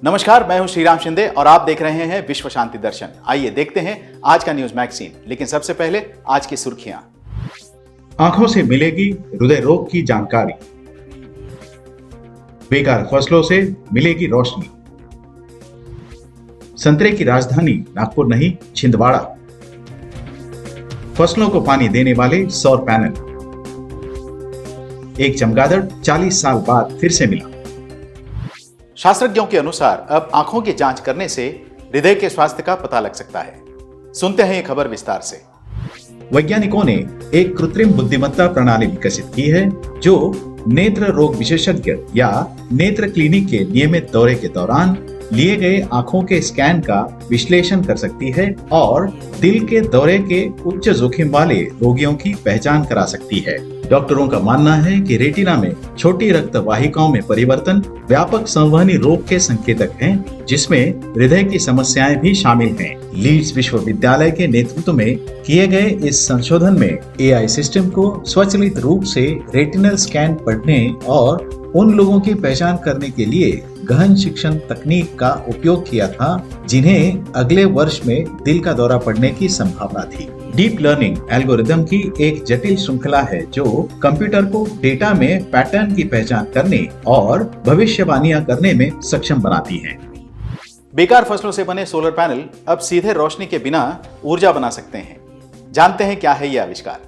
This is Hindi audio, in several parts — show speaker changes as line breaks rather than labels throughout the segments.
नमस्कार, मैं हूं श्रीराम शिंदे और आप देख रहे हैं विश्व शांति दर्शन। आइए देखते हैं आज का न्यूज मैगजीन, लेकिन सबसे पहले आज की सुर्खियां।
आंखों से मिलेगी हृदय रोग की जानकारी, बेकार फसलों से मिलेगी रोशनी, संतरे की राजधानी नागपुर नहीं छिंदवाड़ा, फसलों को पानी देने वाले सौर पैनल, एक चमगादड़ 40 साल बाद फिर से मिला।
शास्त्रज्ञों के अनुसार अब आंखों की जांच करने से हृदय के स्वास्थ्य का पता लग सकता है। सुनते हैं ये खबर विस्तार से।
वैज्ञानिकों ने एक कृत्रिम बुद्धिमत्ता प्रणाली विकसित की है जो नेत्र रोग विशेषज्ञ या नेत्र क्लिनिक के नियमित दौरे के दौरान लिए गए आंखों के स्कैन का विश्लेषण कर सकती है और दिल के दौरे के उच्च जोखिम वाले रोगियों की पहचान करा सकती है। डॉक्टरों का मानना है कि रेटिना में छोटी रक्त वाहिकाओं में परिवर्तन व्यापक संवहनी रोग के संकेतक हैं, जिसमें हृदय की समस्याएं भी शामिल हैं। लीड्स विश्वविद्यालय के नेतृत्व में किए गए इस संशोधन में एआई सिस्टम को स्वचालित रूप से रेटिनल स्कैन पढ़ने और उन लोगों की पहचान करने के लिए गहन शिक्षण तकनीक का उपयोग किया था जिन्हें अगले वर्ष में दिल का दौरा पड़ने की संभावना थी। डीप लर्निंग एल्गोरिदम की एक जटिल श्रृंखला है जो कंप्यूटर को डेटा में पैटर्न की पहचान करने और भविष्यवाणियां करने में सक्षम बनाती है।
बेकार फसलों से बने सोलर पैनल अब सीधे रोशनी के बिना ऊर्जा बना सकते हैं। जानते हैं क्या है यह आविष्कार।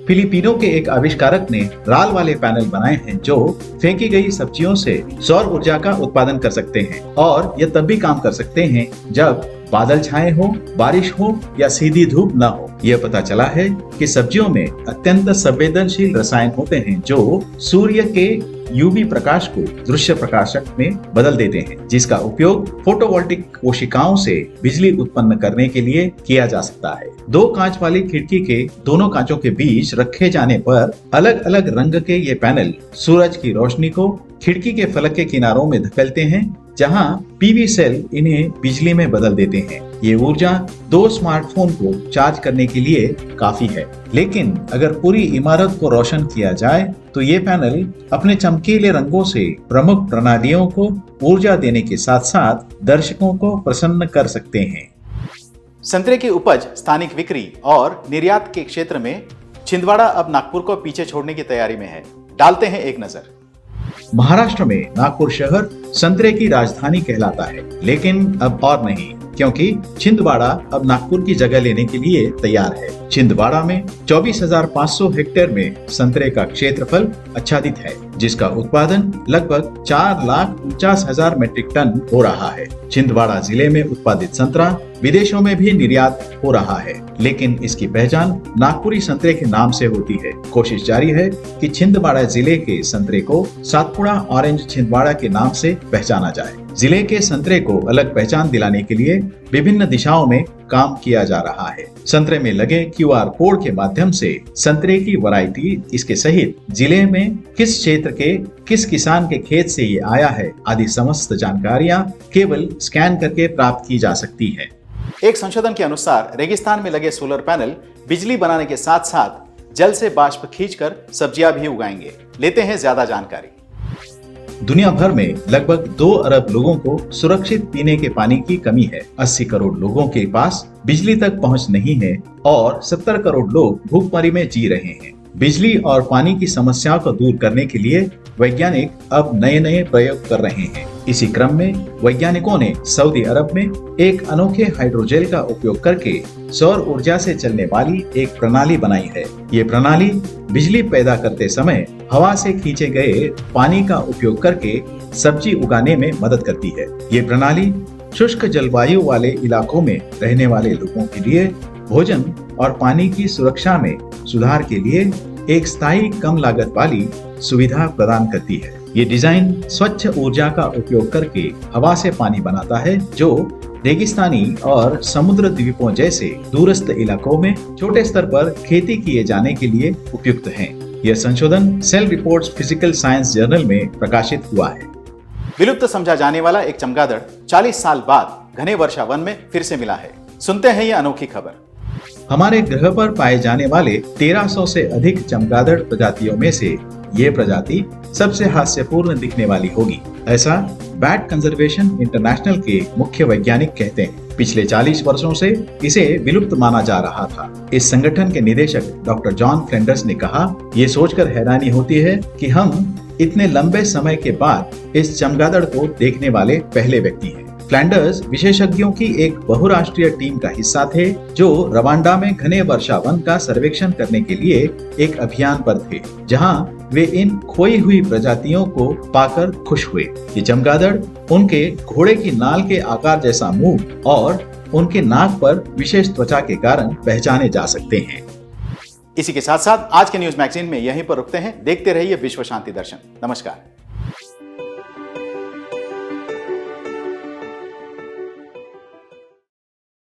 फिलिपिनो के एक आविष्कारक ने राल वाले पैनल बनाए हैं जो फेंकी गई सब्जियों से सौर ऊर्जा का उत्पादन कर सकते हैं और यह तब भी काम कर सकते हैं जब बादल छाए हो, बारिश हो या सीधी धूप न हो। यह पता चला है कि सब्जियों में अत्यंत संवेदनशील रसायन होते हैं जो सूर्य के यूवी प्रकाश को दृश्य प्रकाशक में बदल देते हैं, जिसका उपयोग फोटोवोल्टिक कोशिकाओं से बिजली उत्पन्न करने के लिए किया जा सकता है। दो कांच वाली खिड़की के दोनों कांचों के बीच रखे जाने पर अलग अलग रंग के ये पैनल सूरज की रोशनी को खिड़की के फलक के किनारों में धकेलते हैं, जहां पीवी सेल इन्हें बिजली में बदल देते हैं। ये ऊर्जा 2 स्मार्टफोन को चार्ज करने के लिए काफी है, लेकिन अगर पूरी इमारत को रोशन किया जाए तो ये पैनल अपने चमकीले रंगों से प्रमुख प्रणालियों को ऊर्जा देने के साथ साथ दर्शकों को प्रसन्न कर सकते हैं।
संतरे की उपज, स्थानिक बिक्री और निर्यात के क्षेत्र में छिंदवाड़ा अब नागपुर को पीछे छोड़ने की तैयारी में है। डालते हैं एक नजर।
महाराष्ट्र में नागपुर शहर संतरे की राजधानी कहलाता है, लेकिन अब और नहीं, क्योंकि छिंदवाड़ा अब नागपुर की जगह लेने के लिए तैयार है। छिंदवाड़ा में 24,500 हेक्टेयर में संतरे का क्षेत्रफल आच्छादित है, जिसका उत्पादन लगभग 4,49,000 मीट्रिक टन हो रहा है। छिंदवाड़ा जिले में उत्पादित संतरा विदेशों में भी निर्यात हो रहा है, लेकिन इसकी पहचान नागपुरी संतरे के नाम से होती है। कोशिश जारी है कि छिंदवाड़ा जिले के संतरे को सातपुड़ा ऑरेंज छिंदवाड़ा के नाम से पहचाना जाए। जिले के संतरे को अलग पहचान दिलाने के लिए विभिन्न दिशाओं में काम किया जा रहा है। संतरे में लगे क्यूआर कोड के माध्यम से संतरे की वैरायटी, इसके सहित जिले में किस क्षेत्र के किस किसान के खेत से ये आया है आदि समस्त जानकारियां केवल स्कैन करके प्राप्त की जा सकती है।
एक संशोधन के अनुसार रेगिस्तान में लगे सोलर पैनल बिजली बनाने के साथ साथ जल से बाष्प खींचकर सब्जियां भी उगाएंगे। लेते हैं ज्यादा जानकारी।
दुनिया भर में लगभग 2 अरब लोगों को सुरक्षित पीने के पानी की कमी है। 80 करोड़ लोगों के पास बिजली तक पहुंच नहीं है और 70 करोड़ लोग भूखमरी में जी रहे हैं। बिजली और पानी की समस्याओं को दूर करने के लिए वैज्ञानिक अब नए प्रयोग कर रहे हैं। इसी क्रम में वैज्ञानिकों ने सऊदी अरब में एक अनोखे हाइड्रोजेल का उपयोग करके सौर ऊर्जा से चलने वाली एक प्रणाली बनाई है। ये प्रणाली बिजली पैदा करते समय हवा से खींचे गए पानी का उपयोग करके सब्जी उगाने में मदद करती है। ये प्रणाली शुष्क जलवायु वाले इलाकों में रहने वाले लोगों के लिए भोजन और पानी की सुरक्षा में सुधार के लिए एक स्थायी कम लागत वाली सुविधा प्रदान करती है। ये डिजाइन स्वच्छ ऊर्जा का उपयोग करके हवा से पानी बनाता है जो रेगिस्तानी और समुद्र द्वीपों जैसे दूरस्थ इलाकों में छोटे स्तर पर खेती किए जाने के लिए उपयुक्त है। यह संशोधन Cell Reports Physical Science journal में प्रकाशित हुआ है।
विलुप्त समझा जाने वाला एक चमगादड़ 40 साल बाद घने वर्षा वन में फिर से मिला है। सुनते हैं ये अनोखी खबर।
हमारे ग्रह पर पाए जाने वाले 1300 से अधिक चमगादड़ प्रजातियों में से ये प्रजाति सबसे हास्यपूर्ण दिखने वाली होगी, ऐसा बैट कंजर्वेशन इंटरनेशनल के मुख्य वैज्ञानिक कहते हैं। पिछले 40 वर्षों से इसे विलुप्त माना जा रहा था। इस संगठन के निदेशक डॉक्टर जॉन फ्लेंडर्स ने कहा, ये सोचकर हैरानी होती है कि हम इतने लंबे समय के बाद इस चमगादड़ को देखने वाले पहले व्यक्ति हैं। फ्लैंडर्स विशेषज्ञों की एक बहुराष्ट्रीय टीम का हिस्सा थे जो रवांडा में घने वर्षावन का सर्वेक्षण करने के लिए एक अभियान पर थे, जहां वे इन खोई हुई प्रजातियों को पाकर खुश हुए। ये चमगादड़ उनके घोड़े की नाल के आकार जैसा मुंह और उनके नाक पर विशेष त्वचा के कारण पहचाने जा सकते हैं।
इसी के साथ साथ आज के न्यूज मैगजीन में यहीं पर रुकते हैं। देखते रहिए विश्व शांति दर्शन। नमस्कार।